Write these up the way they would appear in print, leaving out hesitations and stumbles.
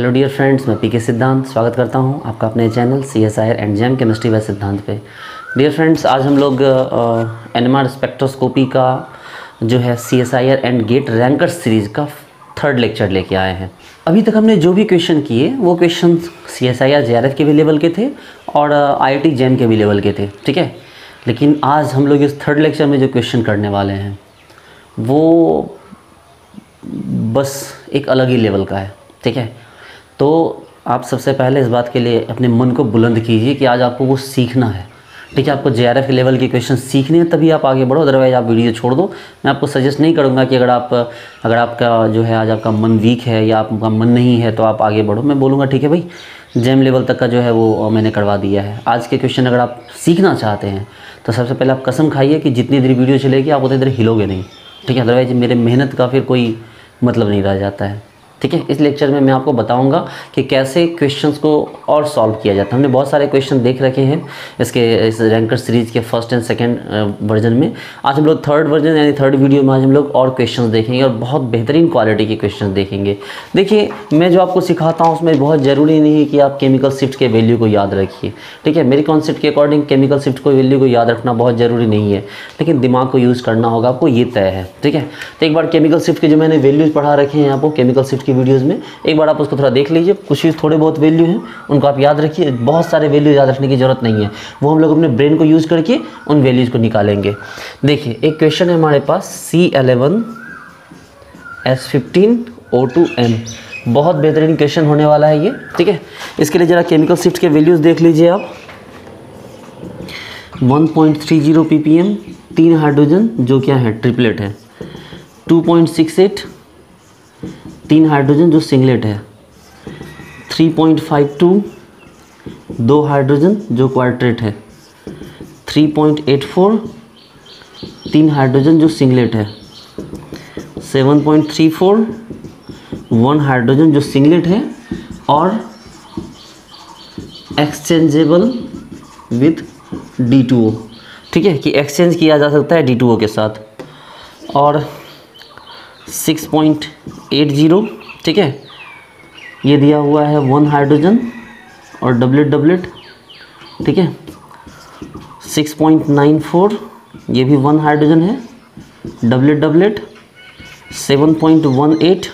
Hello dear friends, मैं पीके सिद्धांत स्वागत करता हूं आपका अपने channel CSIR and jam chemistry bye सिद्धांत पे। डियर फ्रेंड्स, आज हम लोग NMR स्पेक्ट्रोस्कोपी का जो है CSIR and gate ranker series का थर्ड लेक्चर लेके आए हैं। अभी तक हमने जो भी क्वेश्चन किए वो क्वेश्चन CSIR JRF के भी लेवल के थे और IIT जैम के भी लेवल के थे, ठीक है। लेकिन आज हम लोग इस थर्ड लेक्चर में जो क्वेश्चन करने वाले हैं वो बस एक अलग ही लेवल का है, ठीक है। तो आप सबसे पहले इस बात के लिए अपने मन को बुलंद कीजिए कि आज आपको वो सीखना है, ठीक है। आपको JRF के लेवल के क्वेश्चन सीखने हैं तभी आप आगे बढ़ो, अदरवाइज़ आप वीडियो छोड़ दो। मैं आपको सजेस्ट नहीं करूँगा कि अगर आपका जो है आज आपका मन वीक है या आपका मन नहीं है तो आप आगे बढ़ो। मैं बोलूँगा ठीक है भाई, जैम लेवल तक का जो है वो मैंने करवा दिया है। आज के क्वेश्चन अगर आप सीखना चाहते हैं तो सबसे पहले आप कसम खाइए कि जितनी देर वीडियो चलेगी आप उतनी देर हिलोगे नहीं, ठीक है। अदरवाइज़ मेरे मेहनत का फिर कोई मतलब नहीं रह जाता है, ठीक है। इस लेक्चर में मैं आपको बताऊंगा कि कैसे क्वेश्चंस को और सॉल्व किया जाता है। हमने बहुत सारे क्वेश्चन देख रखे हैं इस रैंकर सीरीज़ के फर्स्ट एंड सेकंड वर्जन में। आज हम लोग थर्ड वर्जन यानी थर्ड वीडियो में आज हम लोग और क्वेश्चंस देखेंगे और बहुत बेहतरीन क्वालिटी के क्वेश्चन देखेंगे। देखिए, मैं जो आपको सिखाता हूँ उसमें बहुत ज़रूरी नहीं है कि आप केमिकल शिफ्ट के वैल्यू को याद रखिए, ठीक है। मेरे कॉन्सेप्ट के अकॉर्डिंग केमिकल शिफ्ट को वैल्यू को याद रखना बहुत ज़रूरी नहीं है, लेकिन दिमाग को यूज़ करना होगा आपको, ये तय है, ठीक है। तो एक बार केमिकल शिफ्ट के जो मैंने वैल्यूज़ पढ़ा रखे हैं आपको केमिकल शिफ्ट की वीडियोज़ में, एक बार आप उसको थोड़ा देख लीजिए। कुछ ही थोड़े बहुत वैल्यू हैं उनको आप याद रखिए, बहुत सारे वैल्यू याद रखने की ज़रूरत नहीं है, वो हम लोग अपने ब्रेन को यूज़ करके उन वैल्यूज़ को निकालेंगे। देखिए, एक क्वेश्चन है हमारे पास C11S15O2M, बहुत बेहतरीन क्वेश्चन होने वाला है ये, ठीक है। इसके लिए ज़रा केमिकल शिफ्ट के वैल्यूज़ देख लीजिए आप। 1.30 ppm, 3 हाइड्रोजन जो क्या है ट्रिपलेट है। 2.68 3 हाइड्रोजन जो सिंगलेट है। 3.52 2 हाइड्रोजन जो क्वार्टेट है। 3.84 3 हाइड्रोजन जो सिंगलेट है। 7.34 1 हाइड्रोजन जो सिंगलेट है और एक्सचेंजेबल विथ D2O, ठीक है, कि एक्सचेंज किया जा सकता है D2O के साथ। और 6.80, ठीक है, ये दिया हुआ है 1 हाइड्रोजन और डबलेट, ठीक है। 6.94 ये भी 1 हाइड्रोजन है, डबलेट। 7.18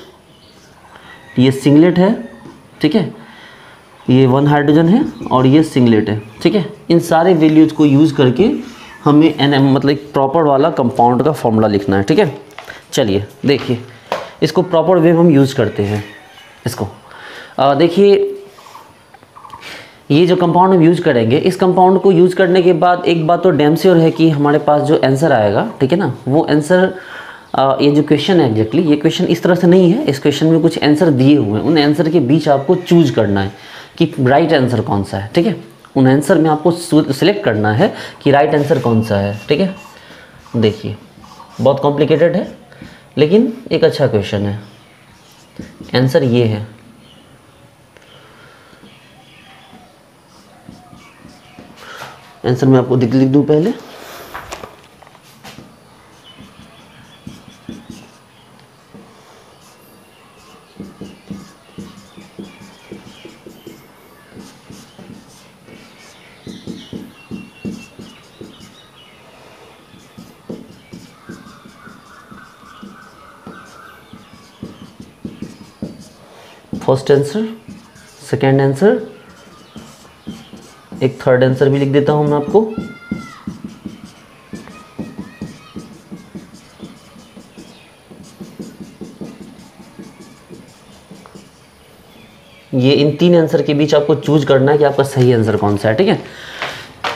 ये सिंगलेट है, ठीक है, ये 1 हाइड्रोजन है और ये सिंगलेट है, ठीक है। इन सारे वैल्यूज़ को यूज़ करके हमें मतलब प्रॉपर वाला कंपाउंड का फॉर्मूला लिखना है, ठीक है। चलिए देखिए, इसको प्रॉपर वे हम यूज़ करते हैं इसको। देखिए, ये जो कंपाउंड हम यूज़ करेंगे, इस कंपाउंड को यूज़ करने के बाद एक बात तो डैम श्योर है कि हमारे पास जो आंसर आएगा, ठीक है ना, वो आंसर ये जो क्वेश्चन है एग्जैक्टली ये क्वेश्चन इस तरह से नहीं है। इस क्वेश्चन में कुछ आंसर दिए हुए हैं, उन आंसर के बीच आपको चूज करना है कि राइट आंसर कौन सा है, ठीक है। उन आंसर में आपको सिलेक्ट करना है कि राइट आंसर कौन सा है, ठीक है। देखिए, बहुत कॉम्प्लिकेटेड है लेकिन एक अच्छा क्वेश्चन है। आंसर ये है, आंसर मैं आपको लिख दूं पहले। फर्स्ट आंसर, सेकेंड आंसर, एक थर्ड आंसर भी लिख देता हूं मैं आपको। ये इन 3 आंसर के बीच आपको चूज करना है कि आपका सही आंसर कौन सा है, ठीक है।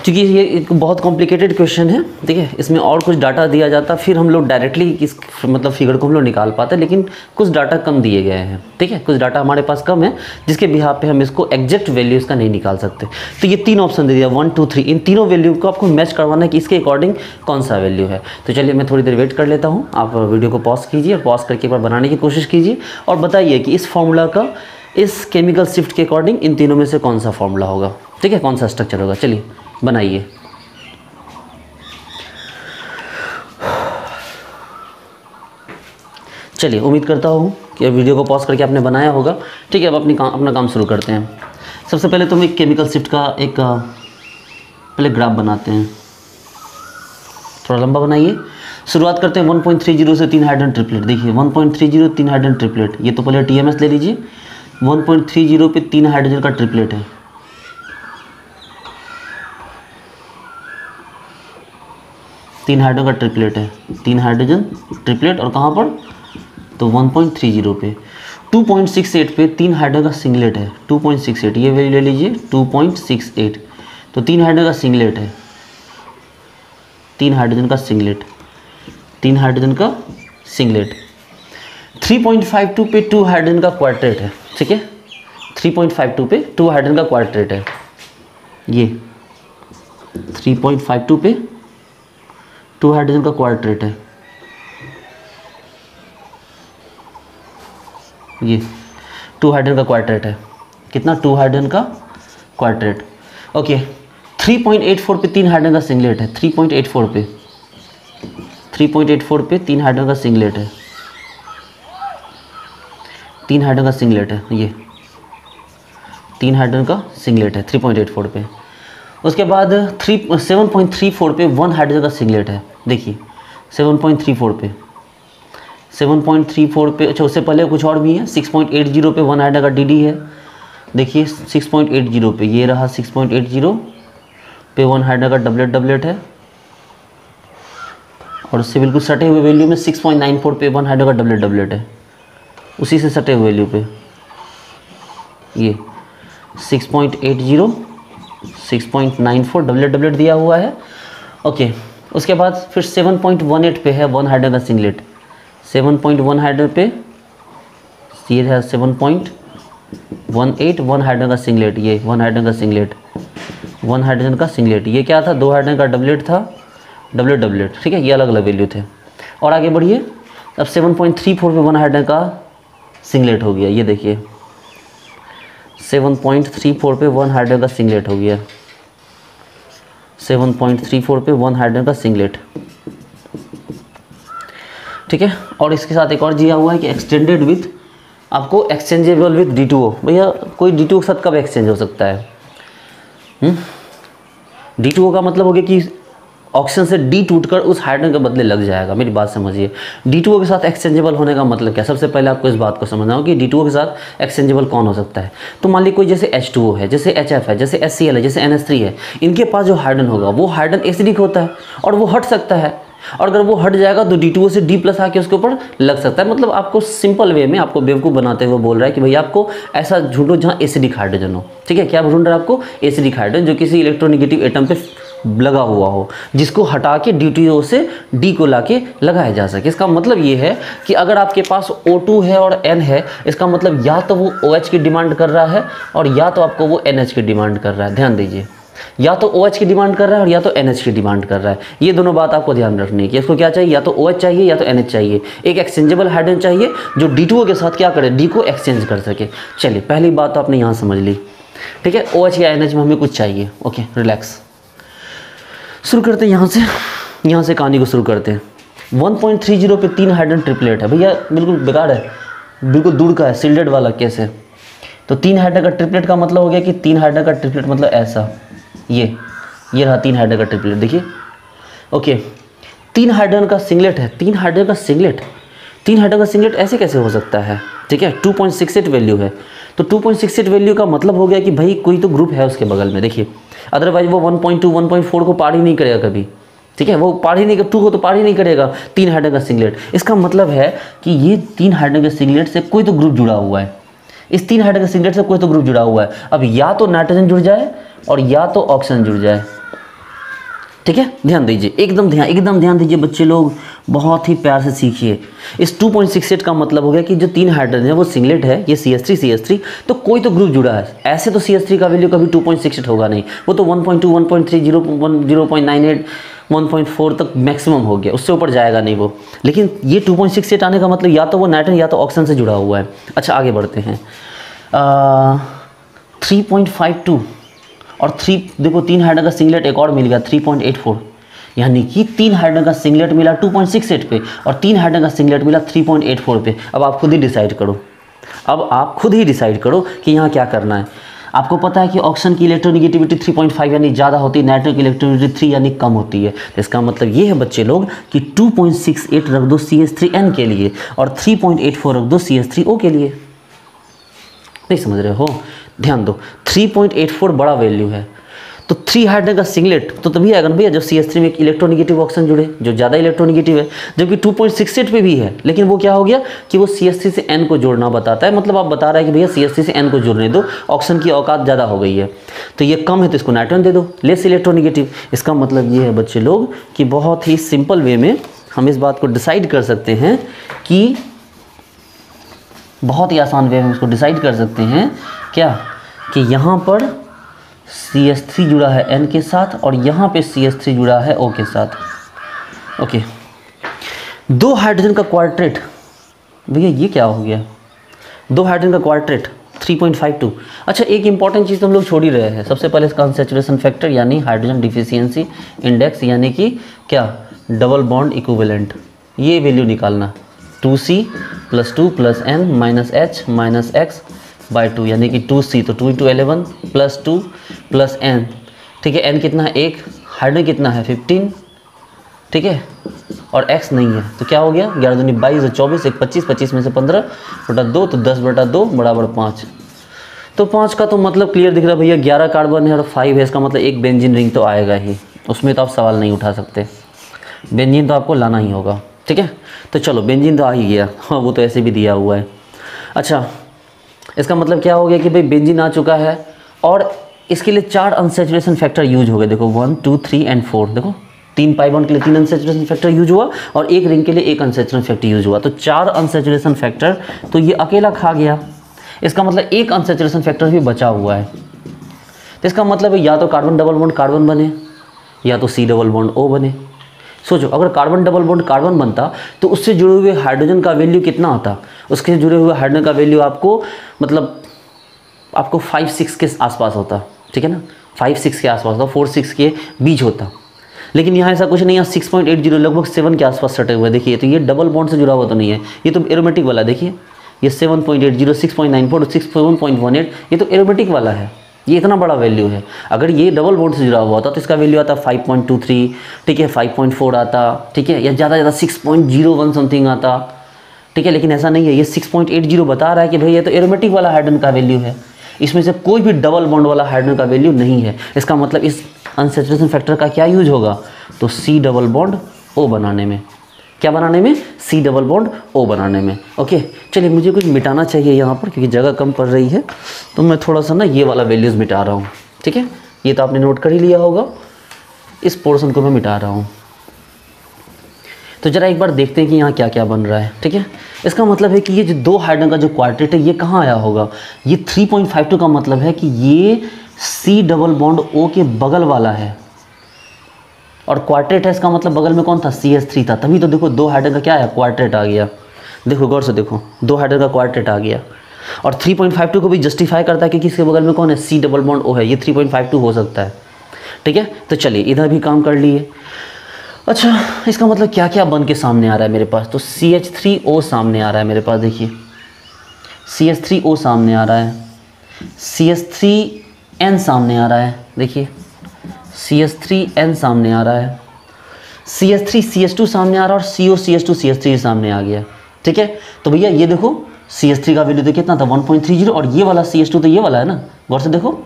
क्योंकि ये एक बहुत कॉम्प्लिकेटेड क्वेश्चन है, ठीक है। इसमें और कुछ डाटा दिया जाता फिर हम लोग डायरेक्टली इस मतलब फिगर को हम लोग निकाल पाते, लेकिन कुछ डाटा कम दिए गए हैं, ठीक है। कुछ डाटा हमारे पास कम है जिसके बिहाफ पे हम इसको एग्जैक्ट वैल्यू इसका नहीं निकाल सकते। तो ये 3 ऑप्शन दे दिया, 1 2 3, इन तीनों वैल्यू को आपको मैच करवाना है कि इसके अकॉर्डिंग कौन सा वैल्यू है। तो चलिए मैं थोड़ी देर वेट कर लेता हूँ, आप वीडियो को पॉज कीजिए और पॉज करके एक बार बनाने की कोशिश कीजिए और बताइए कि इस फॉर्मूला का इस केमिकल शिफ्ट के अकॉर्डिंग इन तीनों में से कौन सा फॉर्मूला होगा, ठीक है, कौन सा स्ट्रक्चर होगा। चलिए बनाइए। चलिए, उम्मीद करता हूँ कि वीडियो को पॉज करके आपने बनाया होगा। ठीक है, अब अपना काम शुरू करते हैं। सबसे पहले तो हम एक केमिकल शिफ्ट का एक पहले ग्राफ बनाते हैं, थोड़ा लंबा बनाइए। शुरुआत करते हैं 1.30 से 3 हाइड्रोजन ट्रिपलेट। देखिए 1.30 3 हाइड्रोजन ट्रिपलेट, ये तो पहले TMS ले लीजिए। 1.30 पे 3 हाइड्रोजन का ट्रिपलेट है, तीन हाइड्रोजन का ट्रिपलेट है, 3 हाइड्रोजन ट्रिपलेट। और कहाँ पर, तो 1.30 पे। 2.68 पे 3 हाइड्रोजन का सिंगलेट है, 2.68, ये वैल्यू ले लीजिए 2.68। तो 3 हाइड्रोजन का सिंगलेट है, 3 हाइड्रोजन का सिंगलेट, 3 हाइड्रोजन का सिंगलेट। 3.52 पे 2 हाइड्रोजन का क्वार्टेट है। ठीक है, 3.52 पे 2 हाइड्रोजन का क्वार्टेट है, ये 3.52 पे 2 हाइड्रोजन का क्वार्टेट है, ये 2 हाइड्रोजन का क्वार्टेट है। कितना, 2 हाइड्रोजन का क्वार्टेट। ओके, 3.84 पे 3 हाइड्रोजन का सिंगलेट है, 3.84 पे 3 हाइड्रोजन का सिंगलेट है, 3 हाइड्रोजन का सिंगलेट है, ये 3 हाइड्रोजन का सिंगलेट है 3.84 पे। उसके बाद 7.34 पे 1 हाइड्रोजन का सिंगलेट है। देखिए 7.34 पे 7.34 पे, अच्छा उससे पहले कुछ और भी है। 6.80 पे 1 हाइड्रोजन का DD है। देखिए 6.80 पे, ये रहा 6.80 पे 1 हाइड्रोजन का डबलेट है। और उससे बिल्कुल सटे हुए वैल्यू में 6.94 पे 1 हाइड्रोजन का डबलेट है, उसी से सटे हुए वैल्यू पे ये 6.80 6.94 डबलेट दिया हुआ है। ओके, उसके बाद फिर 7.18 पे है 1 हाइड्रोजन का सिंगलेट, 7.1 हाइड्रोजन पे ये है 7.18 1 हाइड्रोजन का सिंगलेट, ये 1 हाइड्रोजन का सिंगलेट, 1 हाइड्रोजन का सिंगलेट। ये क्या था, 2 हाइड्रोजन का डबलेट था, डबलेट। ठीक है, ये अलग अलग वैल्यू थे। और आगे बढ़िए, अब 7.34 पे 1 हाइड्रोजन का सिंगलेट हो गया। ये देखिए 7.34 पे 1 हाइड्रोजन का सिंगलेट हो गया, 7.34 पे 1 हाइड्रोजन का सिंगलेट। ठीक है, और इसके साथ एक और दिया हुआ है कि एक्सटेंडेड विथ, आपको एक्सचेंजेबल विथ D2O। भैया कोई D2O के साथ कब एक्सचेंज हो सकता है? D2O का मतलब हो गया कि ऑक्सीजन से D टूटकर उस हाइड्रोजन के बदले लग जाएगा। मेरी बात समझिए, D2O के साथ एक्सचेंजेबल होने का मतलब क्या? सबसे पहले आपको इस बात को समझना हो कि D2O के साथ एक्सचेंजेबल कौन हो सकता है। तो मान लीजिए कोई जैसे H2O है, जैसे HF है, जैसे HCl है, जैसे NH3 है, इनके पास जो हाइड्रोजन होगा वो हाइड्रोजन एसिडिक होता है और वो हट सकता है। और अगर वो हट जाएगा तो D2O से D+ आके उसके ऊपर लग सकता है। मतलब आपको सिंपल वे में आपको बेवकूफ़ बनाते हुए बोल रहा है कि भैया आपको ऐसा ढूंढो जहाँ एसिडिक हाइड्रोजन हो। ठीक है, क्या ढूंढ रहा है आपको? एसिडिक हाइड्रोजन जो किसी इलेक्ट्रोनेगेटिव एटम पे लगा हुआ हो, जिसको हटा के D2O से D को लाके लगाया जा सके। इसका मतलब ये है कि अगर आपके पास O2 है और N है, इसका मतलब या तो वो OH की डिमांड कर रहा है और या तो आपको वो NH की डिमांड कर रहा है। ध्यान दीजिए, या तो OH की डिमांड कर रहा है और या तो NH की डिमांड कर रहा है। ये दोनों बात आपको ध्यान रखनी है कि इसको क्या चाहिए, या तो OH चाहिए या तो NH चाहिए। एक एक्सचेंजेबल हाइड्रोजन चाहिए जो D2O के साथ क्या करे, D को एक्सचेंज कर सके। चलिए, पहली बात तो आपने यहाँ समझ ली। ठीक है, OH या NH में हमें कुछ चाहिए। Okay, relax. शुरू करते हैं यहाँ से कहानी को शुरू करते हैं। 1.30 पे 3 हाइड्रोजन ट्रिपलेट है। भैया बिल्कुल बेकार है, बिल्कुल दूर का है, सिल्डेड वाला केस है। तो 3 हाइड्रोजन का ट्रिपलेट का मतलब हो गया कि 3 हाइड्रोजन का ट्रिपलेट मतलब ऐसा, ये रहा 3 हाइड्रोजन का ट्रिपलेट। देखिए, ओके, 3 हाइड्रोजन का सिंगलेट है, 3 हाइड्रोजन का सिंगलेट, 3 हाइड्रोजन का सिंगलेट ऐसे कैसे हो सकता है? ठीक है, 2.68 वैल्यू है। तो 2.68 वैल्यू का मतलब हो गया कि भाई कोई तो ग्रुप है उसके बगल में। देखिए, अदरवाइज वो 1.2 1.4 को पार ही नहीं करेगा कभी। ठीक है, वो पार ही नहीं, 2 को तो पार ही नहीं करेगा 3 हाइड्रोजन का सिंगलेट। इसका मतलब है कि ये 3 हाइड्रोजन के सिंगलेट से कोई तो ग्रुप जुड़ा हुआ है, इस 3 हाइड्रोजन के सिंगलेट से कोई तो ग्रुप जुड़ा हुआ है। अब या तो नाइट्रोजन जुड़ जाए और या तो ऑक्सीजन जुड़ जाए। ठीक है, ध्यान दीजिए, एकदम ध्यान दीजिए बच्चे लोग, बहुत ही प्यार से सीखिए। इस 2.68 का मतलब हो गया कि जो 3 हाइड्रोजन है वो सिंगलेट है, ये CH3 तो कोई तो ग्रुप जुड़ा है। ऐसे तो CH3 का वैल्यू कभी 2.68 होगा नहीं, वो तो 1.2 1.3 0.98 1.4 तक मैक्सिमम हो गया, उससे ऊपर जाएगा नहीं वो। लेकिन ये 2.68 आने का मतलब या तो वो नाइट्रोजन या तो ऑक्सीजन से जुड़ा हुआ है। अच्छा, आगे बढ़ते हैं। 3.52 और 3, देखो 3 हाइड्रोजन का सिंगलेट एक और मिल गया 3.84। यानी कि 3 हाइड्रोजन का सिंगलेट मिला 2.68 पे और 3 हाइड्रोजन का सिंगलेट मिला 3.84 पे। अब आप खुद ही डिसाइड करो कि यहाँ क्या करना है। आपको पता है कि ऑक्सीजन की इलेक्ट्रोनेगेटिविटी 3.5 यानी ज़्यादा होती है, नाइट्रोजन की इलेक्ट्रोनेगेटिविटी 3 यानी कम होती है। तो इसका मतलब ये है बच्चे लोग कि 2.68 रख दो CH3N के लिए और 3.84 रख दो CH3O के लिए। नहीं समझ रहे हो? ध्यान दो, 3.84 बड़ा वैल्यू है, तो 3 हाइड्रोजन का सिंगलेट तो तभी आएगा ना भैया जब CH3 में एक इलेक्ट्रोनेगेटिव ऑक्सीजन जुड़े, जो ज़्यादा इलेक्ट्रोनेगेटिव है। जबकि 2.68 पे भी है, लेकिन वो क्या हो गया कि वो CH3 से N को जोड़ना बताता है। मतलब आप बता रहा है कि भैया CH3 से N को जोड़ने दो, ऑक्सीजन की औकात ज़्यादा हो गई है, तो ये कम है तो इसको नाइट्रोजन दे दो, लेस इलेक्ट्रोनेगेटिव। इसका मतलब ये है बच्चे लोग कि बहुत ही सिंपल वे में हम इस बात को डिसाइड कर सकते हैं कि बहुत ही आसान वे में इसको डिसाइड कर सकते हैं क्या, कि यहाँ पर CH3 जुड़ा है N के साथ और यहाँ पे CH3 जुड़ा है O के साथ। ओके, 2 हाइड्रोजन का क्वार्टेट, भैया ये क्या हो गया? 2 हाइड्रोजन का क्वार्टेट 3.52। अच्छा, एक इंपॉर्टेंट चीज़ तो हम लोग छोड़ ही रहे हैं। सबसे पहले इसका अनसैचुरेशन फैक्टर यानी हाइड्रोजन डिफिशियंसी इंडेक्स, यानी कि क्या, डबल बॉन्ड इक्विवेलेंट, ये वैल्यू निकालना। 2C + 2 + N - H - X by 2, यानी कि 2C तो 2 × 11 + 2 + N, ठीक है। N कितना है? 1, हाइड्रोजन कितना है? 15, ठीक है, और X नहीं है तो क्या हो गया? 11 दूनी 22, 24, 1 25, 25 में से 15 बटा 2 तो 10/2 बराबर 5। तो 5 का तो मतलब क्लियर दिख रहा है भैया, 11 कार्बन है और 5 है, इसका मतलब एक बेंजीन रिंग तो आएगा ही, उसमें तो आप सवाल नहीं उठा सकते, बेंजीन तो आपको लाना ही होगा, ठीक है। तो चलो बेंजीन तो आ ही गया, हाँ वो तो ऐसे भी दिया हुआ है। अच्छा, इसका मतलब क्या हो गया कि भाई बेंजीन आ चुका है और इसके लिए 4 अनसैचुरेशन फैक्टर यूज हो गए। देखो 1, 2, 3 एंड 4, देखो 3 पाई बॉन्ड के लिए 3 अनसैचुरेशन फैक्टर यूज हुआ और एक रिंग के लिए 1 अनसैचुरेशन फैक्टर यूज हुआ, तो 4 अनसैचुरेशन फैक्टर तो ये अकेला खा गया। इसका मतलब एक अनसैचुरेशन फैक्टर भी बचा हुआ है, तो इसका मतलब है या तो कार्बन डबल बॉन्ड कार्बन बने या तो C डबल बॉन्ड O बने। सोचो, अगर कार्बन डबल बॉन्ड कार्बन बनता तो उससे जुड़े हुए हाइड्रोजन का वैल्यू कितना आता? उसके जुड़े हुए हाइड्रोजन का वैल्यू आपको मतलब आपको 5-6 के आसपास होता, ठीक है ना, 5-6 के आसपास होता, 4-6 के बीच होता। लेकिन यहाँ ऐसा कुछ नहीं है, 6.80 लगभग 7 के आसपास सटे हुए। देखिए तो ये डबल बॉन्ड से जुड़ा हुआ तो नहीं है, ये तो एरोमेटिक वाला, देखिए ये 7.80, 6.94, 6.18, ये तो एरोमेटिक वाला है, ये इतना बड़ा वैल्यू है। अगर ये डबल बॉन्ड से जुड़ा हुआ होता तो इसका वैल्यू आता 5.23, ठीक है, 5.4 आता, ठीक है, या ज़्यादा 6.01 समथिंग आता, ठीक है। लेकिन ऐसा नहीं है, ये 6.80 बता रहा है कि भाई ये तो एरोमेटिक वाला हाइड्रोजन का वैल्यू है, इसमें से कोई भी डबल बॉन्ड वाला हाइड्रोजन का वैल्यू नहीं है। इसका मतलब इस अनसैचुरेशन फैक्टर का क्या यूज होगा? तो C डबल बॉन्ड O बनाने में, क्या बनाने में? C डबल बॉन्ड O बनाने में। ओके, चलिए मुझे कुछ मिटाना चाहिए यहाँ पर क्योंकि जगह कम पड़ रही है, तो मैं थोड़ा सा ना ये वाला वैल्यूज़ मिटा रहा हूँ, ठीक है। ये तो आपने नोट कर ही लिया होगा, इस पोर्शन को मैं मिटा रहा हूँ। तो जरा एक बार देखते हैं कि यहाँ क्या क्या बन रहा है, ठीक है। इसका मतलब है कि ये जो 2 हाइड्रोजन का जो क्वार्टेट है ये कहाँ आया होगा? ये 3.52 का मतलब है कि ये C डबल बॉन्ड O के बगल वाला है और क्वार्टेट है, इसका मतलब बगल में कौन था? CH3 था, तभी तो देखो 2 हाइड्रोजन का क्या आया? क्वार्टेट आ गया। देखो गौर से देखो, 2 हाइड्रोजन का क्वार्टेट आ गया और 3.52 को भी जस्टिफाई करता है कि किसके बगल में कौन है? C डबल बॉन्ड O है, ये 3.52 हो सकता है, ठीक है। तो चलिए इधर भी काम कर लिए। अच्छा, इसका मतलब क्या क्या बन के सामने आ रहा है मेरे पास? तो CH3O सामने आ रहा है मेरे पास, देखिए CH3O सामने आ रहा है, CH3N सामने आ रहा है, देखिए CH3N सामने आ रहा है, CH3CH2 सामने आ रहा है और COCH2 CH3 सामने आ गया, ठीक है। तो भैया ये देखो CH3 का वैल्यू तो कितना था? 1.30 और ये वाला CH2 तो ये वाला है ना, गौर से देखो,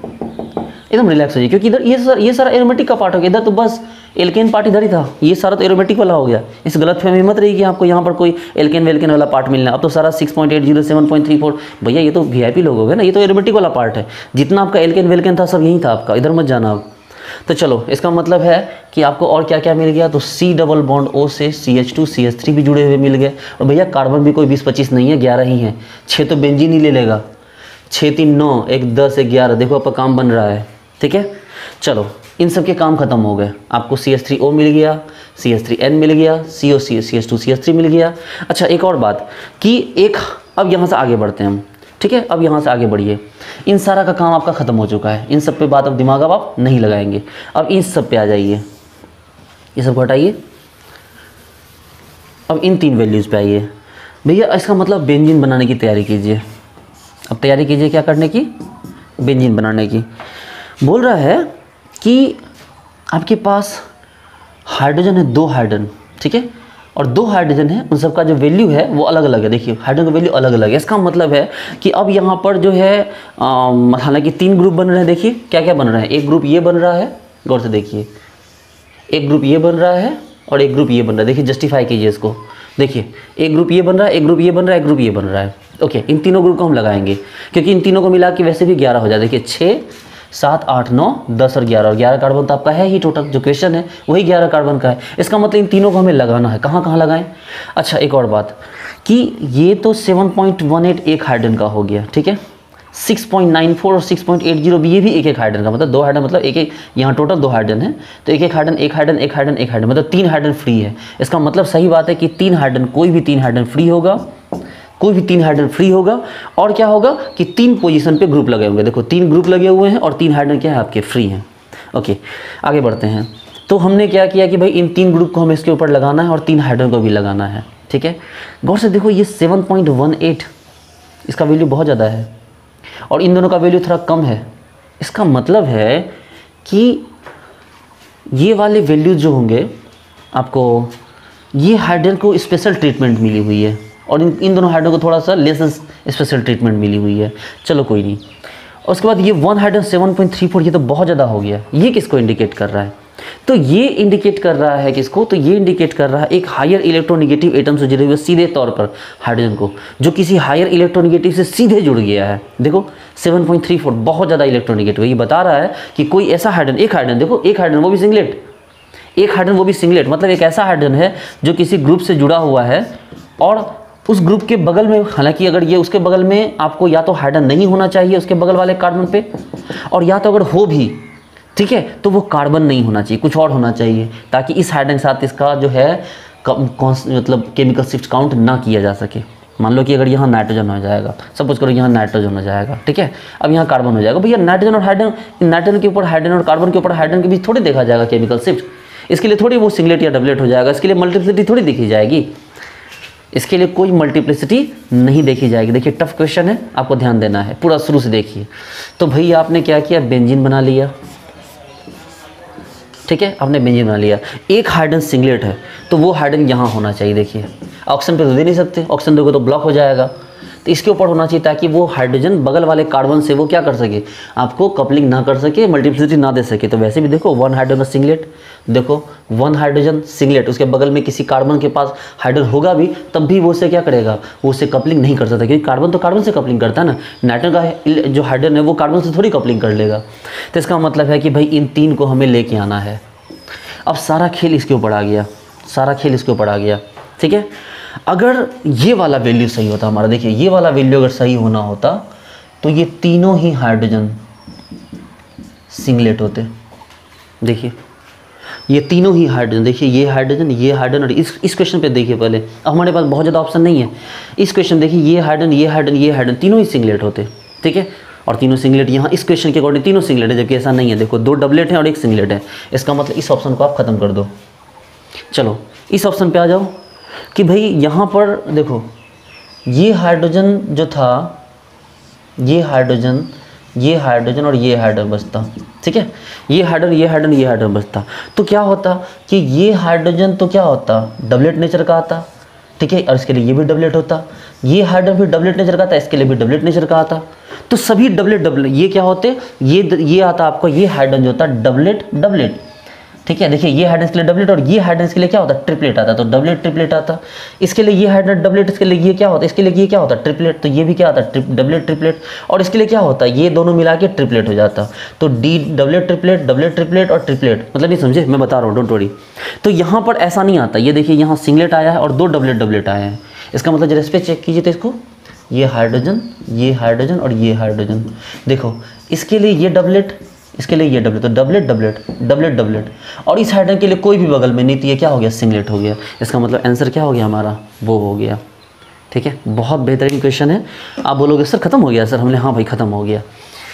एकदम रिलैक्स हो जाइए क्योंकि इधर ये सारा एरोमेटिक का पार्ट हो गया, इधर तो बस एल्केन पार्ट इधर ही था, ये सारा तो एरोमेटिक वाला हो गया। इस गलतफहमी मत रही कि आपको यहाँ पर कोई एल्केन वेल्केन वाला पार्ट मिलना है। अब तो सारा 6.80, 7.34, भैया ये तो VIP लोग हो गए ना, ये तो एरोमेटिक वाला पार्ट है। जितना आपका एल्केन वेल्केन था सब यहीं था आपका, इधर मत जाना आप। तो चलो इसका मतलब है कि आपको और क्या क्या मिल गया? तो C डबल बॉन्ड O से CH2 CH3 भी जुड़े हुए मिल गए और भैया कार्बन भी कोई 20-25 नहीं है, 11 ही है। 6 तो बेंजीन ही ले लेगा, 6 3 9, 1 10 1 11, देखो आपका काम बन रहा है, ठीक है। चलो इन सब के काम खत्म हो गए, आपको CH3O मिल गया, CH3N मिल गया, CH2 CH3 मिल गया। अच्छा एक और बात कि एक अब यहाँ से आगे बढ़ते हैं हम, ठीक है। अब यहाँ से आगे बढ़िए, इन सारा का काम आपका ख़त्म हो चुका है, इन सब पे बात अब दिमाग अब आप नहीं लगाएंगे। अब इन सब पे आ जाइए, ये सब हटाइए। अब इन 3 वैल्यूज़ पे आइए भैया, इसका मतलब बेंजीन बनाने की तैयारी कीजिए। अब तैयारी कीजिए क्या करने की? बेंजीन बनाने की। बोल रहा है कि आपके पास हाइड्रोजन है, 2 हाइड्रोजन, ठीक है, और 2 हाइड्रोजन है, उन सब का जो वैल्यू है वो अलग अलग है। देखिए हाइड्रोजन का वैल्यू अलग अलग है। इसका मतलब है कि अब यहाँ पर जो है हालांकि 3 ग्रुप बन रहे हैं। देखिए क्या क्या बन रहा है, एक ग्रुप ये बन रहा है, गौर से देखिए, एक ग्रुप ये बन रहा है और एक ग्रुप ये बन रहा है। देखिए जस्टिफाई कीजिए इसको। देखिए एक ग्रुप ये बन रहा है, एक ग्रुप ये बन रहा है, एक ग्रुप ये बन रहा है। ओके, इन तीनों ग्रुप को हम लगाएंगे क्योंकि इन तीनों को मिला के वैसे भी 11 हो जाए। देखिए 6, 7, 8, 9, 10 और 11, और 11 कार्बन तो आपका है ही टोटल, जो क्वेश्चन है वही 11 कार्बन का है। इसका मतलब इन तीनों को हमें लगाना है। कहाँ कहाँ लगाएं? अच्छा एक और बात कि ये तो 7.18 एक हाइड्रोजन का हो गया, ठीक है, 6.94 और 6.80 भी, ये भी एक एक हाइड्रोजन का, मतलब 2 हाइड्रोजन, मतलब एक एक, यहाँ टोटल 2 हाइड्रोजन है तो एक एक हाइड्रोजन, एक हाइड्रोजन, एक हाइड्रोजन, एक हाइड्रोजन, मतलब 3 हाइड्रोजन फ्री है। इसका मतलब सही बात है कि 3 हाइड्रोजन, कोई भी 3 हाइड्रोजन फ्री होगा, कोई भी 3 हाइड्रोजन फ्री होगा। और क्या होगा कि 3 पोजीशन पे ग्रुप लगे होंगे। देखो 3 ग्रुप लगे हुए हैं और 3 हाइड्रोजन क्या है आपके फ्री हैं। ओके आगे बढ़ते हैं। तो हमने क्या किया कि भाई इन 3 ग्रुप को हमें इसके ऊपर लगाना है और 3 हाइड्रोजन को भी लगाना है, ठीक है। गौर से देखो ये 7.18 इसका वैल्यू बहुत ज़्यादा है और इन दोनों का वैल्यू थोड़ा कम है। इसका मतलब है कि ये वाले वैल्यूज जो होंगे आपको, ये हाइड्रोजन को स्पेशल ट्रीटमेंट मिली हुई है और इन दोनों हाइड्रोजन को थोड़ा सा लेस स्पेशल ट्रीटमेंट मिली हुई है। चलो कोई नहीं। और उसके बाद ये 1 हाइड्रोजन 7.34, ये तो बहुत ज़्यादा हो गया। ये किसको इंडिकेट कर रहा है? तो ये इंडिकेट कर रहा है किसको? तो ये इंडिकेट कर रहा है एक हायर इलेक्ट्रोनेगेटिव एटम से जुड़े हुए सीधे तौर पर हाइड्रोजन को, जो किसी हायर इलेक्ट्रोनेगेटिव से सीधे जुड़ गया है। देखो 7.34 बहुत ज़्यादा इलेक्ट्रोनेगेटिव। ये बता रहा है कि कोई ऐसा हाइड्रोजन, एक हाइड्रोजन, देखो एक हाइड्रोजन वो भी सिंगलेट, एक हाइड्रोजन वो भी सिंगलेट, मतलब एक ऐसा हाइड्रोजन है जो किसी ग्रुप से जुड़ा हुआ है और उस ग्रुप के बगल में, हालांकि अगर ये उसके बगल में आपको या तो हाइड्रोजन नहीं होना चाहिए उसके बगल वाले कार्बन पे, और या तो अगर हो भी, ठीक है, तो वो कार्बन नहीं होना चाहिए, कुछ और होना चाहिए, ताकि इस हाइड्रोजन के साथ इसका जो है मतलब केमिकल शिफ्ट काउंट ना किया जा सके। मान लो कि अगर यहाँ नाइट्रोजन हो जाएगा, सपोज करो यहाँ नाइट्रोजन हो जाएगा, ठीक है, अब यहाँ कार्बन हो जाएगा। भैया नाइट्रोजन और हाइड्रोजन, नाइट्रोजन के ऊपर हाइड्रोजन और कार्बन के ऊपर हाइड्रोजन के बीच थोड़ी देखा जाएगा केमिकल शिफ्ट। इसके लिए थोड़ी वो सिंगलेट या डबलेट हो जाएगा, इसके लिए मल्टीप्लिसिटी थोड़ी देखी जाएगी, इसके लिए कोई मल्टीप्लिसिटी नहीं देखी जाएगी। देखिए टफ क्वेश्चन है, आपको ध्यान देना है, पूरा शुरू से देखिए। तो भैया आपने क्या किया? बेंजीन बना लिया, ठीक है, आपने बेंजीन बना लिया। एक हाइड्रोजन सिंगलेट है तो वो हाइड्रोजन यहाँ होना चाहिए। देखिए ऑक्सीजन पे तो दे नहीं सकते, ऑक्सीजन दोगे तो ब्लॉक हो जाएगा, तो इसके ऊपर होना चाहिए ताकि वो हाइड्रोजन बगल वाले कार्बन से वो क्या कर सके, आपको कपलिंग ना कर सके, मल्टीप्लिसिटी ना दे सके। तो वैसे भी देखो 1 हाइड्रोजन सिंगलेट, देखो 1 हाइड्रोजन सिंगलेट, उसके बगल में किसी कार्बन के पास हाइड्रोजन होगा भी, तब भी वो उससे क्या करेगा, वो उससे कपलिंग नहीं कर सकता, क्योंकि कार्बन तो कार्बन से कपलिंग करता है ना। नाइट्रोजन का जो हाइड्रोजन है वो कार्बन से थोड़ी कपलिंग कर लेगा। तो इसका मतलब है कि भाई इन 3 को हमें लेके आना है। अब सारा खेल इसके ऊपर आ गया, सारा खेल इसके ऊपर आ गया, ठीक है। अगर ये वाला वैल्यू सही होता हमारा, देखिए ये वाला वैल्यू अगर सही होना होता तो ये तीनों ही हाइड्रोजन सिंगलेट होते। देखिए ये तीनों ही हाइड्रोजन, देखिए ये हाइड्रोजन, ये हाइड्रोजन, और इस क्वेश्चन पे देखिए पहले, अब हमारे पास बहुत ज़्यादा ऑप्शन नहीं है। इस क्वेश्चन देखिए ये हाइड्रोजन, ये हाइड्रोजन, ये हाइड्रोजन, तीनों ही सिंगलेट होते, ठीक है। और तीनों सिंगलेट यहाँ इस क्वेश्चन के अकॉर्डिंग तीनों सिंगलेट है, जबकि ऐसा नहीं है। देखो 2 डबलेट हैं और 1 सिंगलेट है, इसका मतलब इस ऑप्शन को आप खत्म कर दो। चलो इस ऑप्शन पे आ जाओ कि भाई यहाँ पर देखो ये हाइड्रोजन जो था, ये हाइड्रोजन, ये हाइड्रोजन और ये हाइड्रोजन बचता, ठीक है, ये हाइड्रोजन, ये हाइड्रोजन, ये हाइड्रोजन बचता। तो क्या होता कि ये हाइड्रोजन तो क्या होता, डबलेट नेचर का आता, ठीक है, और इसके लिए ये भी डबलेट होता। ये हाइड्रोजन भी डबलेट नेचर का आता, इसके लिए भी डबलेट नेचर का आता। तो सभी डबलेट डबलेट, ये क्या होते, ये आता आपको, ये हाइड्रोजन जो होता डबलेट डबलेट, ठीक है। देखिए ये हाइड्रोजन के लिए डबलेट और ये हाइड्रोजन के लिए क्या होता है, ट्रिपलेट आता। तो डबलेट ट्रिपलेट आता, इसके लिए ये हाइड्रोजन डबलेट, इसके लिए ये क्या होता है, इसके लिए ये क्या होता है, ट्रिपलेट। तो ये भी क्या होता है, डबलेट ट्रिपलेट, और इसके लिए क्या होता है, ये दोनों मिला के ट्रिपलेट हो जाता। तो D doublet triplet, doublet triplet और ट्रिपलेट, मतलब नहीं समझे, मैं बता रहा हूँ, डोंट वरी। तो यहाँ पर ऐसा नहीं आता। ये देखिए यहाँ सिंगलेट आया है और 2 डबलेट डबलेट आए हैं। इसका मतलब जरा इस पर चेक कीजिए तो इसको, ये हाइड्रोजन, ये हाइड्रोजन और ये हाइड्रोजन, देखो इसके लिए ये डबलेट, इसके लिए ये डबलेट, तो डबलेट डबलेट डबलेट डबलेट, और इस हाइड्रोजन के लिए कोई भी बगल में नहीं, तो ये क्या हो गया, सिंगलेट हो गया। इसका मतलब आंसर क्या हो गया हमारा, वो हो गया, ठीक है। बहुत बेहतरीन क्वेश्चन है। आप बोलोगे सर खत्म हो गया, सर हमने हाँ भाई खत्म हो गया।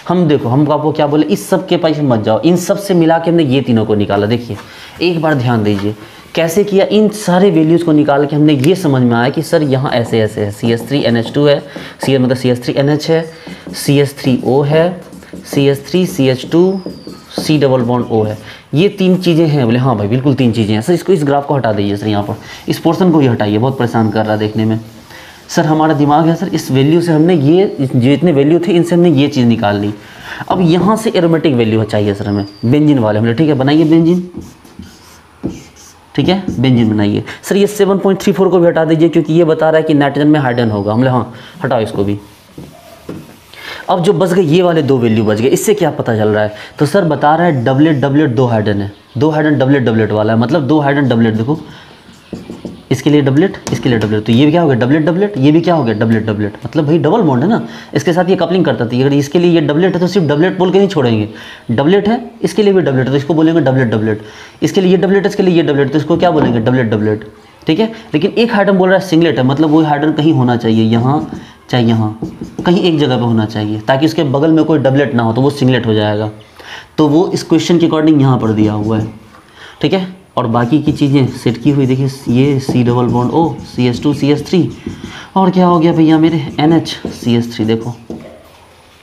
हम देखो, हम आपको क्या बोले, इस सब के पास मत जाओ, इन सब से मिला के हमने ये तीनों को निकाला। देखिए एक बार ध्यान दीजिए कैसे किया, इन सारे वैल्यूज़ को निकाल के हमने ये समझ में आया कि सर यहाँ ऐसे ऐसे है, CH3NH2 है, मतलब CH3NH है, CH3O है, CH3CH2 C double bond O है, ये 3 चीज़ें हैं। बोले हाँ भाई बिल्कुल 3 चीज़ें हैं। सर इसको, इस ग्राफ को हटा दीजिए सर, यहाँ पर इस पोर्शन को ही हटाइए, बहुत परेशान कर रहा है देखने में। सर हमारा दिमाग है सर, इस वैल्यू से हमने ये जो इतने वैल्यू थे इनसे हमने ये चीज़ निकाल ली। अब यहाँ से एरोमेटिक वैल्यू चाहिए सर हमें, बेंजीन वाले हमने, ठीक है बनाइए बेंजीन, ठीक है बेंजीन बनाइए। सर ये 7.34 को भी हटा दीजिए क्योंकि ये बता रहा है कि नाइट्रोजन में हाइड्रोजन होगा, हमने हाँ हटाओ इसको भी। अब जो बच गए ये वाले 2 वैल्यू बच गए, इससे क्या पता चल रहा है, तो सर बता रहा है डबलेट डबलेट 2 हाइड्रोजन है, 2 हाइड्रोजन डबलेट डबलेट वाला है, मतलब 2 हाइड्रोजन डबलेट। देखो इसके लिए डबलेट, इसके लिए डबलेट, तो ये भी क्या हो गया डबलेट डबलेट, ये भी क्या हो गया डबलेट डबलेट, मतलब भाई डबल बॉन्ड है ना, इसके साथ ये कपलिंग करता था। अगर इसके लिए ये डबलेट है तो सिर्फ डबलेट बोल के नहीं छोड़ेंगे, डबलेट है इसके लिए भी डबलेट है तो इसको बोलेंगे डबलेट डबलेट, इसके लिए ये डबलेट है इसके लिए ये डबलेट, तो इसको क्या बोलेंगे डबलेट डबलेट, ठीक है। लेकिन एक हाइड्रोजन बोल रहा है सिंगलेट है, मतलब वो हाइड्रोजन कहीं होना चाहिए, यहाँ चाहे यहाँ कहीं एक जगह पर होना चाहिए, ताकि उसके बगल में कोई डबलेट ना हो तो वो सिंगलेट हो जाएगा। तो वो इस क्वेश्चन के अकॉर्डिंग यहाँ पर दिया हुआ है, ठीक है। और बाकी की चीज़ें सेट की हुई देखिए, ये C double bond O, CH2 CH3, और क्या हो गया भैया मेरे NH CH3। देखो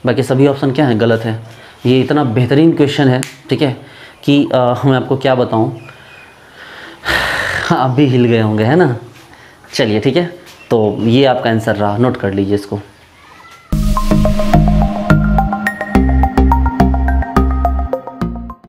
बाकी सभी ऑप्शन क्या हैं, गलत है। ये इतना बेहतरीन क्वेश्चन है, ठीक है, कि मैं आपको क्या बताऊं, आप भी हिल गए होंगे है ना। चलिए ठीक है, तो ये आपका आंसर रहा, नोट कर लीजिए इसको।